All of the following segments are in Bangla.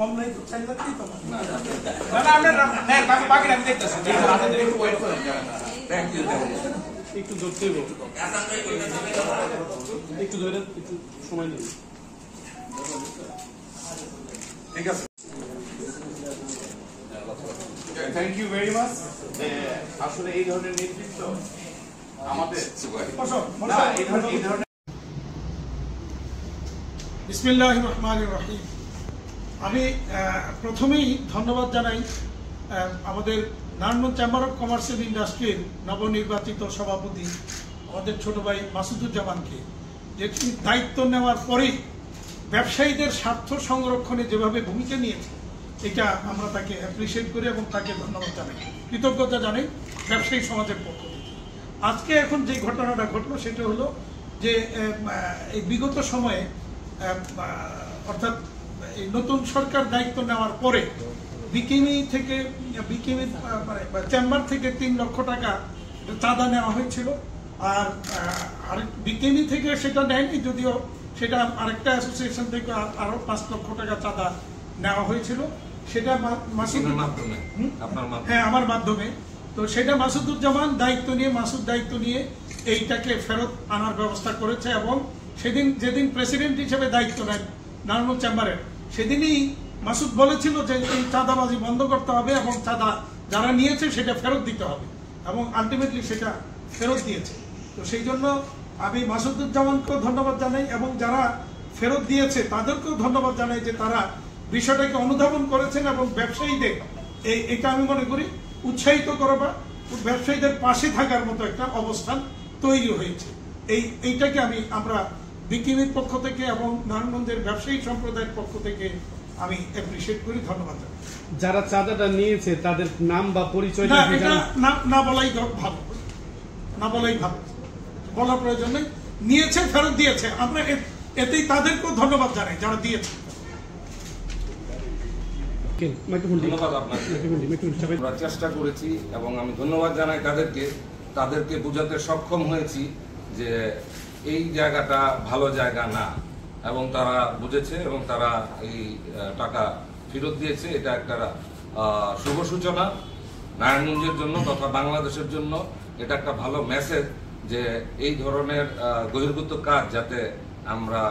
কম নাই তো 4 লাখই তো না আমরা নেন বাকি আমি দেখতেছি একটু ওয়েট করেন থ্যাংক ইউ একটু ধরতে হবে একটু ধরে একটু সময় নিন ঠিক আছে থ্যাংক ইউ ভেরি মাচ আসলে এই ধরনের নেতৃত্ব আমাদের না এই ধরনের বিসমিল্লাহির রহমানির রহিম আমি প্রথমেই ধন্যবাদ জানাই আমাদের Narayanganj chamber of commerce and ইন্ডাস্ট্রির নবনির্বাচিত সভাপতি আমাদের ছোট ভাই মাসুদুজ্জামানকে যে দায়িত্ব নেওয়ার পরেই ব্যবসায়ীদের স্বার্থ সংরক্ষণে যেভাবে ভূমিকা নিয়েছে এটা আমরা তাকে অ্যাপ্রিসিয়েট করি এবং তাকে ধন্যবাদ জানাই কৃতজ্ঞতা জানাই ব্যবসায়ী সমাজের পক্ষ থেকে আজকে এখন যে ঘটনাটা ঘটলো সেটা হলো যে এই বিগত সময়ে অর্থাৎ এই নতুন সরকার দায়িত্ব নেওয়ার পরে বিকিনি চেম্বার থেকে 3 লক্ষ টাকা চাঁদা নেওয়া হয়েছিল আর বিকিনি থেকে সেটা নেয়নি যদিও সেটা আরেকটা অ্যাসোসিয়েশন থেকে আরো 5 লক্ষ টাকা চাঁদা নেওয়া হয়েছিল সেটা হ্যাঁ আমার মাধ্যমে তো সেটা মাসুদুজ্জামান দায়িত্ব নিয়ে এইটাকে ফেরত আনার ব্যবস্থা করেছে এবং যেদিন প্রেসিডেন্ট হিসেবে দায়িত্ব নেন নারায়ণগঞ্জ চেম্বারের সেদিনই মাসুদ বলেছিল যে এই চাঁদাবাজি বন্ধ করতে হবে এবং চাঁদা যারা নিয়েছে সেটা ফেরত দিতে হবে এবং আলটিমেটলি সেটা ফেরত দিয়েছে তো সেই জন্য আমি মাসুদুজ্জামানকেও ধন্যবাদ জানাই এবং যারা ফেরত দিয়েছে তাদেরকেও ধন্যবাদ জানাই যে তারা বিষয়টাকে অনুধাবন করেছেন এবং ব্যবসায়ীদের এটা আমি মনে করি উৎসাহিত করবা ব্যবসায়ীদের পাশে থাকার মতো একটা অবস্থান তৈরি হয়েছে এইটাকে আমরা বিকিনির পক্ষ থেকে এবং নারায়ণগঞ্জের ব্যবসায়ী সম্প্রদায়ের পক্ষ থেকে আমি অ্যাপ্রিসিয়েট করি ধন্যবাদ জানাই যারা চাঁদাটা নিয়েছে তাদের নাম বা পরিচয় না বলাই ভালো বলার প্রয়োজন নেই নিয়েছে ফেরত দিয়েছে আমরা এতেই তাদেরকেও ধন্যবাদ জানাই যারা দিয়েছে ধন্যবাদ আপনাকে আমরা চেষ্টা করেছি এবং আমি ধন্যবাদ জানাই তাদেরকে বোঝাতে সক্ষম হয়েছি যে এই জায়গাটা ভালো জায়গা না এবং তারা বুঝেছে এবং তারা এই টাকা ফেরত দিয়েছে এটা একটা শুভ সূচনা নারায়ণগঞ্জের জন্য তথা বাংলাদেশের জন্য এটা একটা ভালো মেসেজ যে এই ধরনের বহির্ভূত কাজ যাতে আমরা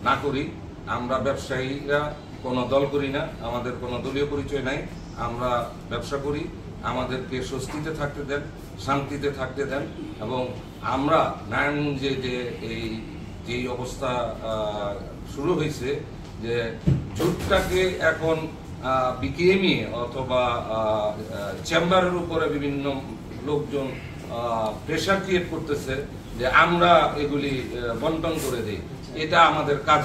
না করি আমরা ব্যবসায়ীরা কোনো দল করি না আমাদের কোনো দলীয় পরিচয় নাই আমরা ব্যবসা করি আমাদেরকে স্বস্তিতে থাকতে দেন শান্তিতে থাকতে দেন এবং আমরা নারায়ণগঞ্জে যে অবস্থা শুরু হয়েছে যে জোটটাকে এখন বিকেএমই অথবা চেম্বারের উপরে বিভিন্ন লোকজন প্রেশার ক্রিয়েট করতেছে যে আমরা এগুলি বন্টন করে দিই এটা আমাদের কাজ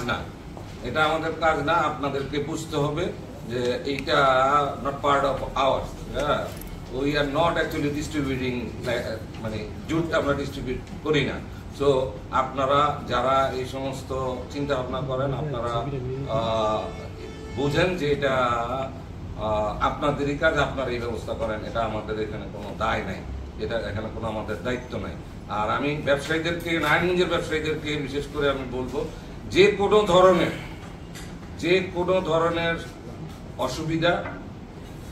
না আপনাদেরকে বুঝতে হবে যে এইটা not part of hours we are not actually distributing মানে জুট আমরা ডিস্ট্রিবিউট করি না সো আপনারা যারা এই সমস্ত চিন্তা ভাবনা করেন আপনারা বুঝেন যে এটা আপনাদেরই কাজ আপনারা এই ব্যবস্থা করেন এটা আমাদের এখানে কোনো দায় নাই এটা এখানে কোনো আমাদের দায়িত্ব নাই আর আমি ব্যবসায়ীদেরকে নারায়ণগঞ্জের ব্যবসায়ীদেরকে বিশেষ করে আমি বলবো যে কোনো ধরনের অসুবিধা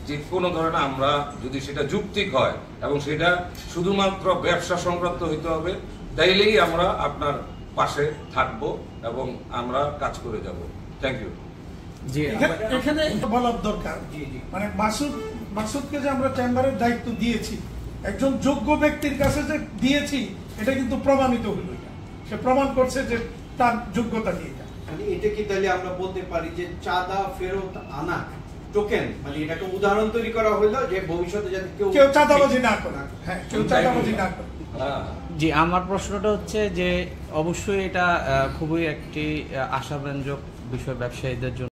যে কোনো ধরনের আমরা যদি সেটা যৌক্তিক হয় এবং সেটা শুধুমাত্র ব্যবসা সংক্রান্ত হইতে হবে তাইলেই আমরা আপনার পাশে থাকব এবং আমরা কাজ করে যাব থ্যাংক ইউ এখানে বলার দরকার মানে মাসুদকে যে আমরা চেম্বারের দায়িত্ব দিয়েছি একজন যোগ্য ব্যক্তির কাছে যে দিয়েছি এটা কিন্তু প্রমাণিত হলো সে প্রমাণ করছে যে তার যোগ্যতা নিয়ে এটা কি তাহলে আমরা বলতে পারি যে চাঁদা ফেরত আনা টোকেন মানে এটাকে উদাহরণ তৈরি করা হলো যে ভবিষ্যতে যাতে কেউ চাঁদাবাজি না করে হ্যাঁ কেউ চাঁদাবাজি না করে জি আমার প্রশ্নটা হচ্ছে যে অবশ্যই এটা খুবই একটি আশাব্যঞ্জক বিষয় ব্যবসায়ীদের জন্য